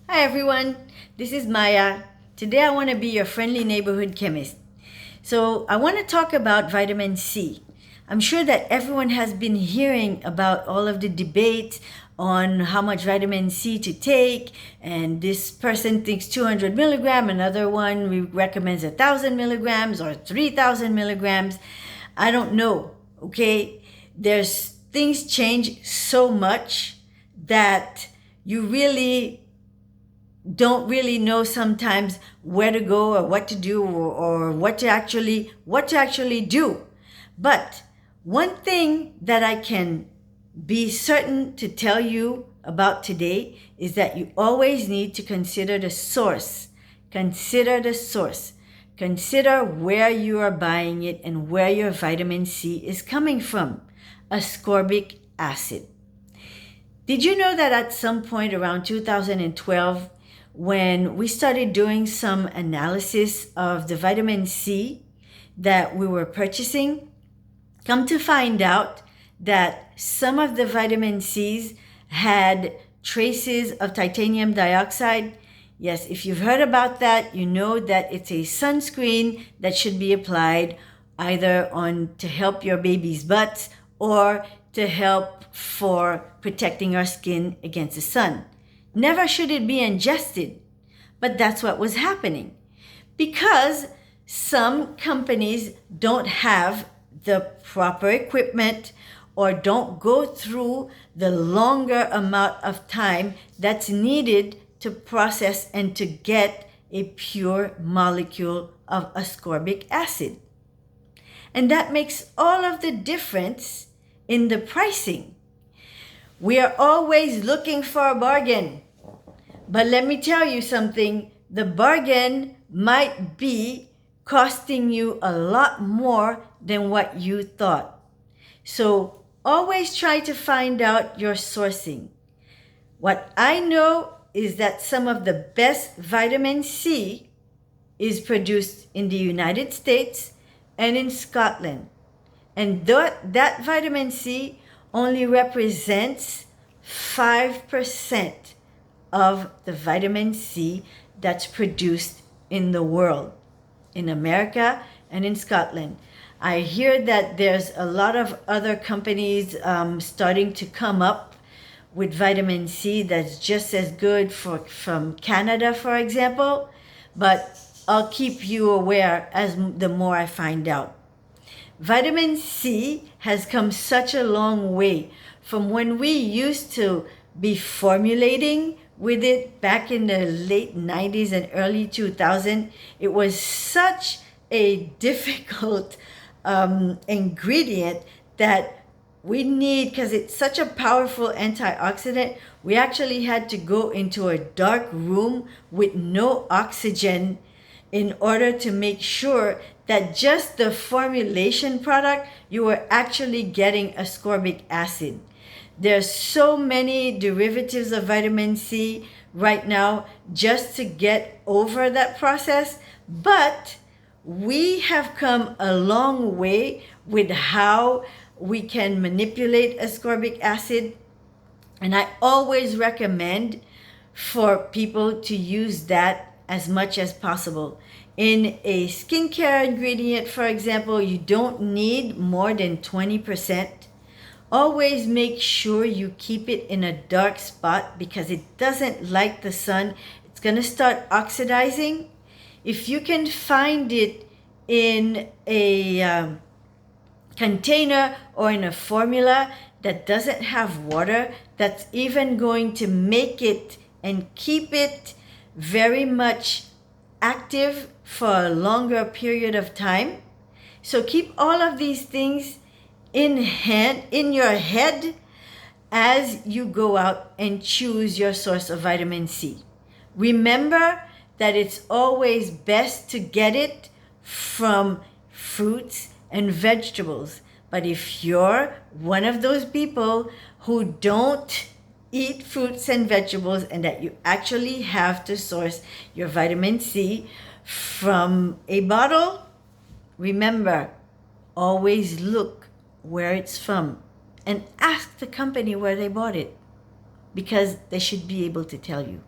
Hi everyone, this is Maya. Today I want to be your friendly neighborhood chemist. So I want to talk about vitamin C. I'm sure that everyone has been hearing about all of the debates on how much vitamin C to take, and this person thinks 200 milligram, another one recommends 1,000 milligrams or 3,000 milligrams. I don't know, okay? There's things change so much that you don't really know sometimes where to go or what to do or what to actually do. But one thing that I can be certain to tell you about today is that you always need to consider the source. Consider the source. Consider where you are buying it and where your vitamin C is coming from. Ascorbic acid. Did you know that at some point around 2012, when we started doing some analysis of the vitamin C that we were purchasing, come to find out that some of the vitamin C's had traces of titanium dioxide? Yes, if you've heard about that, you know that it's a sunscreen that should be applied either on to help your baby's butts or to help for protecting our skin against the sun. Never should it be ingested, but that's what was happening because some companies don't have the proper equipment or don't go through the longer amount of time that's needed to process and to get a pure molecule of ascorbic acid. And that makes all of the difference in the pricing. We are always looking for a bargain. But let me tell you something, the bargain might be costing you a lot more than what you thought. So always try to find out your sourcing. What I know is that some of the best vitamin C is produced in the United States and in Scotland. And that vitamin C only represents 5% of the vitamin C that's produced in the world, in America and in Scotland. I hear that there's a lot of other companies starting to come up with vitamin C that's just as good from Canada, for example, but I'll keep you aware as the more I find out. Vitamin C has come such a long way from when we used to be formulating with it back in the late 90s and early 2000. It was such a difficult ingredient that we need, because it's such a powerful antioxidant, we actually had to go into a dark room with no oxygen in order to make sure that just the formulation product, you were actually getting ascorbic acid. There's so many derivatives of vitamin C right now just to get over that process, but we have come a long way with how we can manipulate ascorbic acid. And I always recommend for people to use that as much as possible. In a skincare ingredient, for example, you don't need more than 20%. Always make sure you keep it in a dark spot because it doesn't like the sun. It's going to start oxidizing. If you can find it in a container or in a formula that doesn't have water, that's even going to make it and keep it very much active for a longer period of time. So keep all of these things in your head as you go out and choose your source of vitamin C. Remember that it's always best to get it from fruits and vegetables. But if you're one of those people who don't eat fruits and vegetables and that you actually have to source your vitamin C from a bottle, remember, always look where it's from and ask the company where they bought it, because they should be able to tell you.